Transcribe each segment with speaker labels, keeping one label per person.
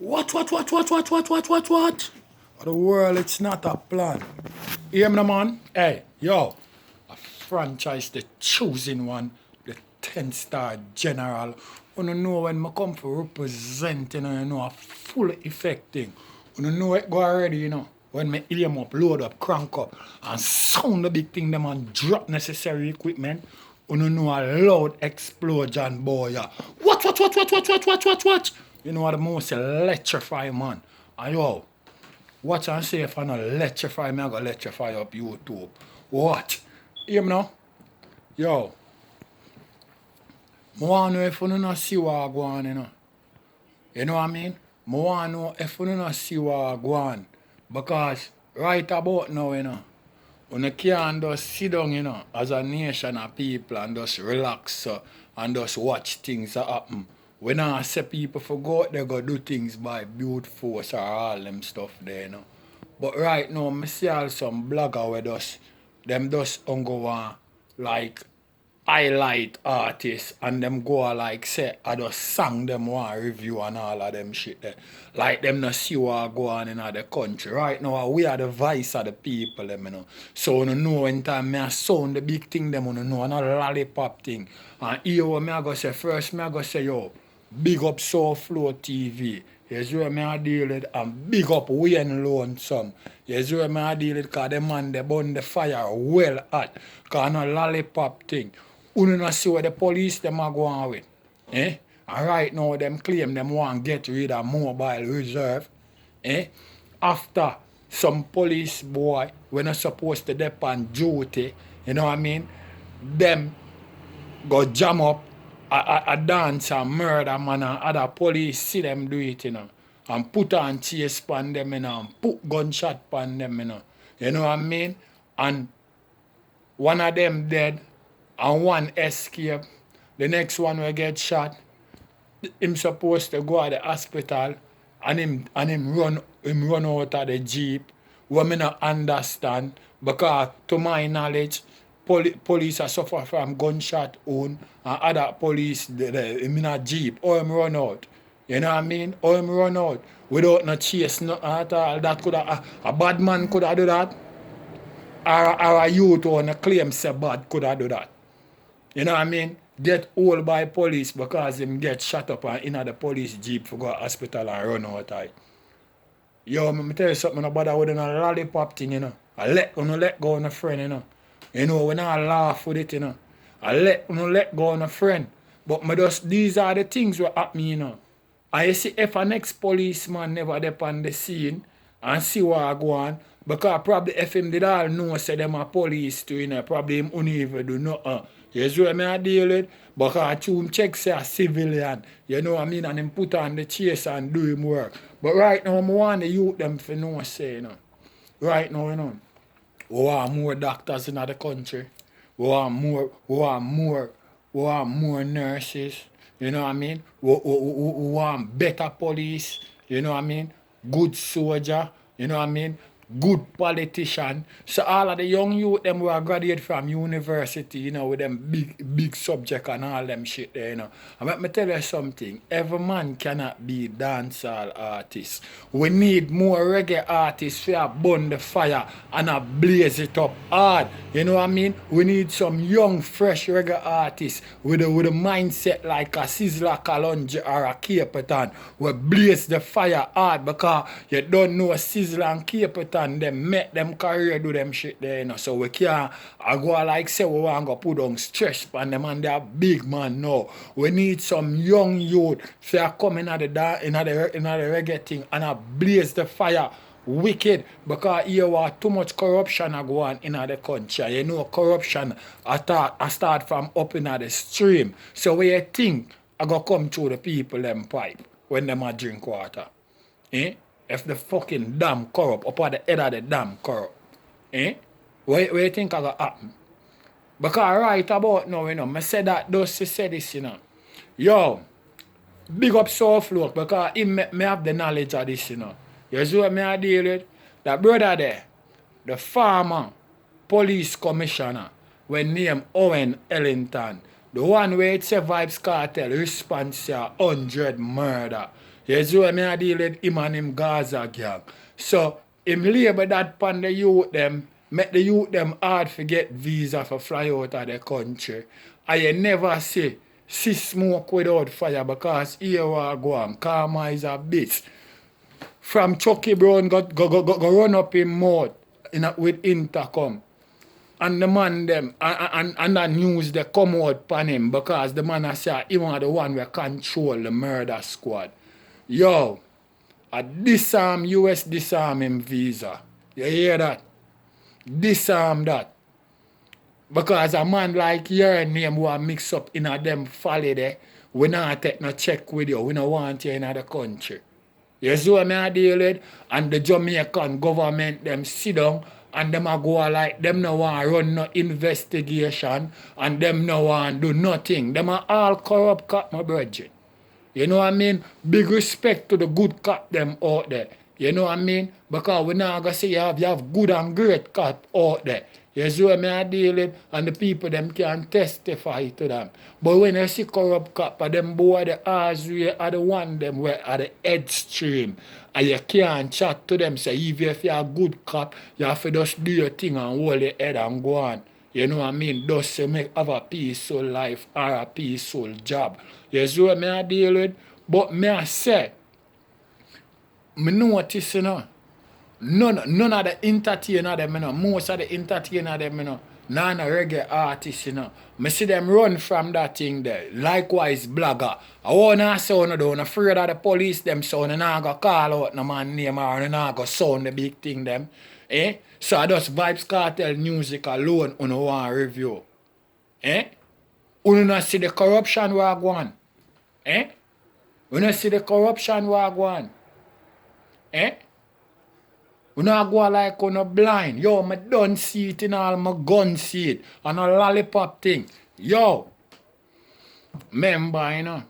Speaker 1: What? The world, it's not a plan. Hear me, man? Hey, yo. A franchise, the choosing one, the 10-star general. You know when I come for representing, you know, a full effect thing. You know it go already, you know. When me aim up, load up, crank up, and sound the big thing, them and drop necessary equipment. You know a loud explosion, boy. Yeah. What? You know what the most electrifying, man. And yo, watch and see if I not electrify me, I go electrify up YouTube. What? Hear me now? Yo, I want to know if you not see what I go on, you know. You know what I mean? I want to know if you not see what I go on. Because right about now, you know, you can't just sit down, you know, as a nation of people and just relax and just watch things happen. When I say people forgot they go do things by brute force or all them stuff there, you know. But right now, I see all some blogger where them just go like highlight artists and them go like say I just sang them one review and all of them shit there. Like them not see what go on in the country. Right now we are the voice of the people them, you know. So you know when time me a sound the big thing them, you know, another lollipop thing. And here what me I go say first, me I go say yo, big up Soul Flow TV. Yes, where me I deal with and big up Wayne Lonesome. Yes, where me I deal with cause the man they burn the fire well hot. Cause no lollipop thing. You don't see what the police them are going with. Eh? And right now them claim them want to get rid of mobile reserve. Eh? After some police boy when are supposed to dep on duty, you know what I mean? Them go jam up a dance and murder man and other police see them do it, you know. And put on chase pan them, you know, and put gunshot pan them, you know. You know what I mean? And one of them dead and one escape. The next one will get shot. Him supposed to go to the hospital and him run out of the jeep. What me not understand because to my knowledge, police are suffer from gunshot wound and other police him in a jeep. Or him run out. You know what I mean? Or him run out without no chase no at all. That could a bad man could have do that. Or a youth on a claim say bad could have do that. You know what I mean? Get hold by police because him get shot up and in the police jeep for go to hospital and run out of it. Yo, me tell you something about that with a lollipop thing, you know. I let go on a friend, you know. You know, when I laugh with it, you know. I let go on a friend. But me just, these are the things what happen, you know. And you see if an ex-policeman never dep on the scene and see what I go on, because probably if him did all know say them a police too, you know, probably him wouldn't even do nothing. You see what I deal with? Because him check say a civilian, you know what I mean, and him put on the chase and do him work. But right now, I want the youth them for know say, you know. Right now, you know, we want more doctors in the country. We want more nurses. You know what I mean? We want better police. You know what I mean? Good soldier. You know what I mean? Good politician. So all of the young youth them who are graduate from university, you know, with them big subject and all them shit there, you know. And let me tell you something. Every man cannot be dancehall artist. We need more reggae artists to burn the fire and blaze it up hard. You know what I mean? We need some young, fresh reggae artists with a mindset like a Sizzla Kalonji or a Capeton. We blaze the fire hard because you don't know Sizzla and Capeton and them make them career do them shit there, you know. So we can't go like say we want to put on stress on them and they're big man now. We need some young youth to come in the reggae thing and blaze the fire wicked because here was too much corruption go on in the country. You know corruption I start from up in the stream. So where you think I go come through the people them pipe when them a drink water? Eh? If the fucking dam corrupt, up at the head of the dam corrupt. Eh? Where you think I got happen? Because right about now, you know, I said that those say this, you know. Yo, big up Soul Flow because he me have the knowledge of this, you know. You see what I deal with? That brother there, the former police commissioner, when named Owen Ellington, the one where it say vybz kartel response to 100 murder. You see what me I deal with him and him Gaza gang. So him labor that pan the youth them, make the youth them hard to get visa for fly out of the country. And you never see smoke without fire because here we go on. Karma is a bitch. From Chucky Brown go run up in mouth with intercom. And the man them and the news they come out pan him because the man I say he was the one who control the murder squad. Yo, I disarm US disarm him visa. You hear that? Disarm that. Because a man like your name who mix up in a them folly there, we not take no check with you. We don't want you in the country. You see what I deal with? And the Jamaican government, them sit down and them a go like, them no want run no investigation and them no want do nothing. Them are all corrupt cop, my brethren. You know what I mean? Big respect to the good cop them out there. You know what I mean? Because we not going to say you have good and great cop out there. You see what I deal with? And the people them can testify to them. But when you see corrupt cop, them boy the Azri are the one them where are the extreme. And you can't chat to them. Say even if you're a good cop, you have to just do your thing and hold your head and go on. You know what I mean? Just to make have a peaceful life or a peaceful job. You see what I deal with? But me I say, me notice, you know, none of the entertainer them, you know, most of the entertainer them, you know, none of reggae artists, you know, me see them run from that thing there. Likewise, blogger. I wanna say, you know, don't afraid of the police them, so you not go call out no man name or you not go sound the big thing them. Eh? So I just Vybz Kartel music alone, you know, want review. Eh? You not see the corruption we are going. Eh? You not see the corruption we are going. Eh? We not go like on a blind. Yo, me don't see it in all my gun see it. And a lollipop thing. Yo. Remember, you know.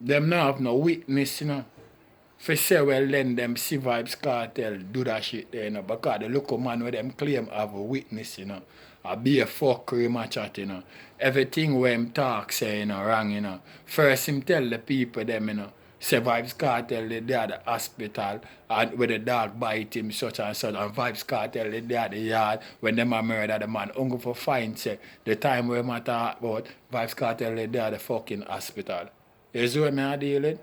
Speaker 1: Them not have no witness, you know. For say well then them see Vybz Kartel do that shit there, you know. Because the local man with them claim have a witness, you know. I be a fuckery match at, you know. Everything where him talk say, you know, wrong, you know. First him tell the people them, you know. Say Vybz Kartel they at the hospital and where the dog bite him such and such, and Vybz Kartel they at the yard when them a murder the man. Uncle for fine say the time where I talk about Vybz Kartel they at the fucking hospital. You see what I deal with?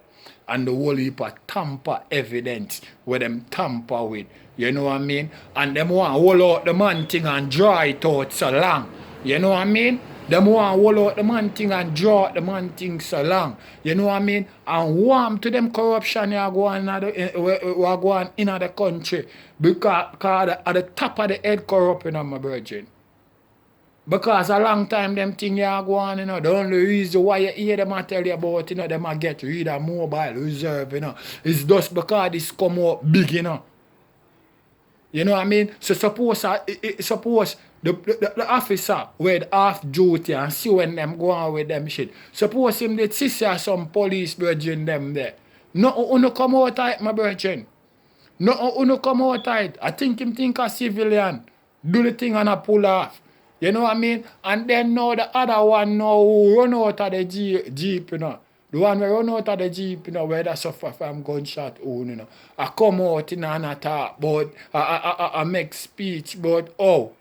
Speaker 1: And the whole heap of tamper evidence where them tamper with. You know what I mean? And them want to hold out the man thing and draw it out so long. You know what I mean? Them want to hold out the man thing and draw out the man thing so long. You know what I mean? And warm to them corruption you are going in the country. Because at the top of the head corrupt, you know, my virgin. Because a long time them thing you are going, you know, the only reason why you hear them tell you about, you know, them get rid of mobile reserve, you know, is just because this come out big, you know. You know what I mean? So suppose the officer with half duty and see when them go on with them shit. Suppose him did see some police virgin them there. No, uno come out tight, my virgin. No, uno come out tight. I think him think a civilian. Do the thing and a pull off. You know what I mean? And then now the other one now who run out of the jeep, you know. The one who run out of the jeep, you know, where they suffer from gunshot wound, you know. I come out, you know, and I talk about, I make speech about, oh,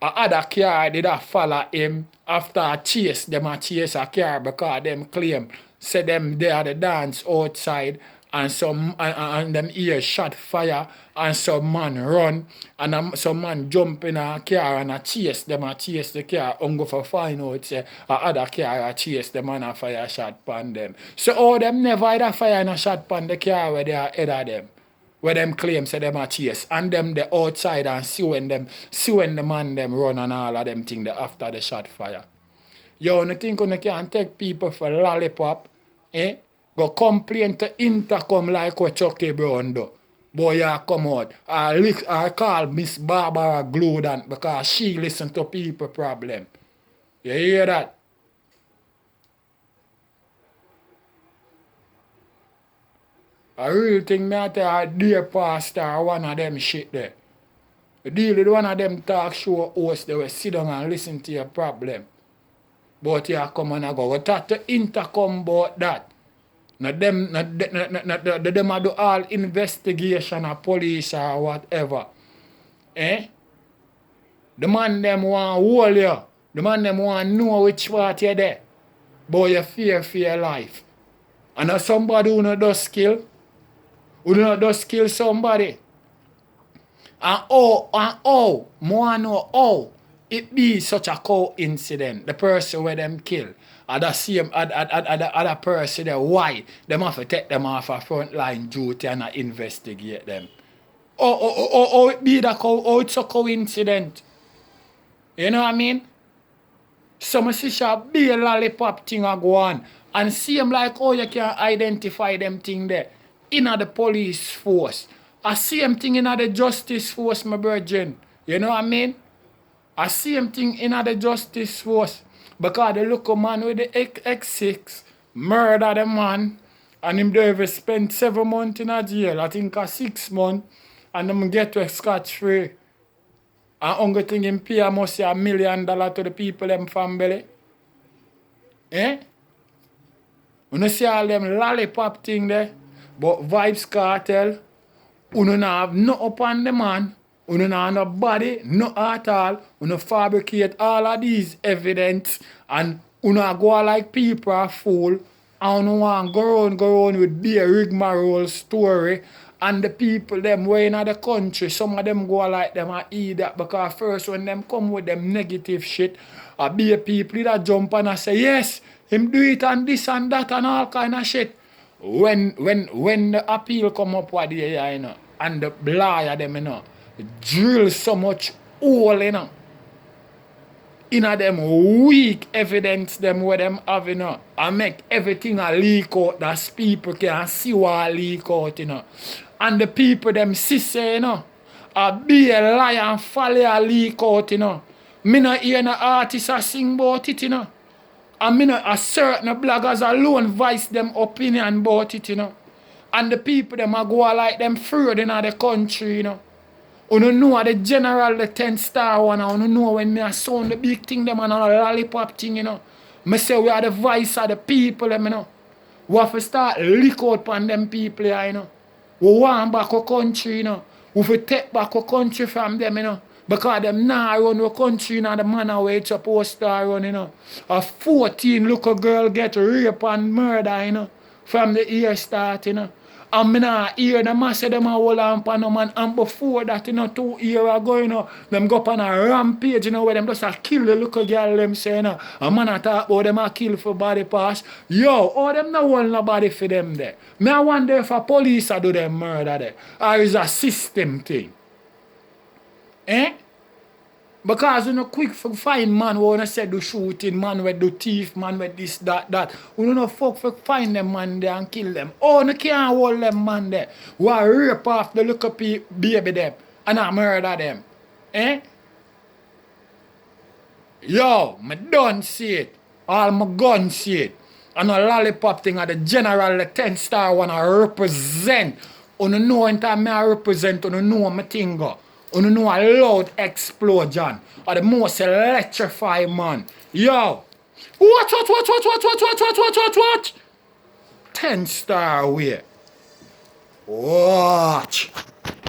Speaker 1: a other car did a follow him after I chase them a chase a car because them claim, say them they are the dance outside and and them ears shot fire and some man run and some man jump in a car and a chase the car and go for find out say a other car a chase them and a fire shot pan them. So all them never had a fire and a shot pan the car where they are head of them. Where them claim say them a chase and them the outside and see when the man them run and all of them thing the after the shot fire. Yo, you think you can take people for lollipop, eh? Go complain to intercom like what Chucky Brown do. Boy, you come out. I call Miss Barbara Glodant because she listen to people problem. You hear that? I really think me I tell a dear pastor one of them shit there. You deal with one of them talk show hosts they will sit down and listen to your problem. But you come and I go talk to intercom about that. Not them, them a do all investigation or police or whatever. Eh? The man them want hold you. The man them want know which part you're there. But you fear for your life. And if somebody who not does skill, who not does kill somebody. And more know how it be such a coincidence. The person where them kill. Are the same other person there. Why? Them have to take them off a frontline duty and investigate them. Oh, it be that it's a coincidence. You know what I mean? Some sister be a lollipop thing a go on. And same like how you can identify them thing there. In the police force. A same thing in the justice force, my virgin. You know what I mean? A same thing in the justice force. Because the local man with the X6 murder the man. And him there spent 7 months in a jail. I think 6 months. And them get to scotch free. And only thing him pay must say $1 million to the people them family. Eh? You know see all them lollipop thing there. But vybz cartel, you don't have no upon the man. You don't have no body, no at all. You don't fabricate all of these evidence. And you don't go like people are fool. And you want go around with be a rigmarole story. And the people them way in the country, some of them go like them and eat that. Because first when them come with them negative shit, be a people that jump and I say, yes, him do it and this and that and all kind of shit. When the appeal come up with the you know, and the lawyer them, you know, drill so much hole, you know, in them weak evidence them where them have, you know, and make everything a leak out that people can see what leak out, you know. And the people them say, you know, be a liar and follow a leak out, you know. Me not hear no artist a sing about it, you know. And me not a certain bloggers alone voice them opinion about it, you know. And the people them a go like them fraud in the country, you know. You don't know the general, the 10-star one, and you know when me a sound the big thing them and a lollipop thing, you know. Me say we are the voice of the people, them, you know. We have to start lick out on them people, you know. We want back our country, you know. We have to take back our country from them, you know. Because them now run our country, you know, the manner where it's supposed to run, you know. A 14 little girl get raped and murder, you know. From the year start, you know. And me nah hear them a say them a hold on pan no man. And before that, you know, 2 years ago, you know, them go up on a rampage, you know, where them just a kill the little girl them say, you know. And man a talk about them a kill for body pass. Yo, all them no hold nobody for them there. Me I wonder if a police a do them murder there. Or is a system thing. Eh? Because you know quick for find man who wanna say do shooting, man with do thief, man with this, that. You know fuck for find them man there and kill them. Oh, you can't hold them man there. Who are rape off the little baby them and I murder them. Eh? Yo, me done see it. All my guns see it. And a lollipop thing of the general, the 10-star one I represent. You know in time I represent, you know my thing go. You know a loud explosion. Or the most electrifying man. Yo. Watch. 10-star way. Watch.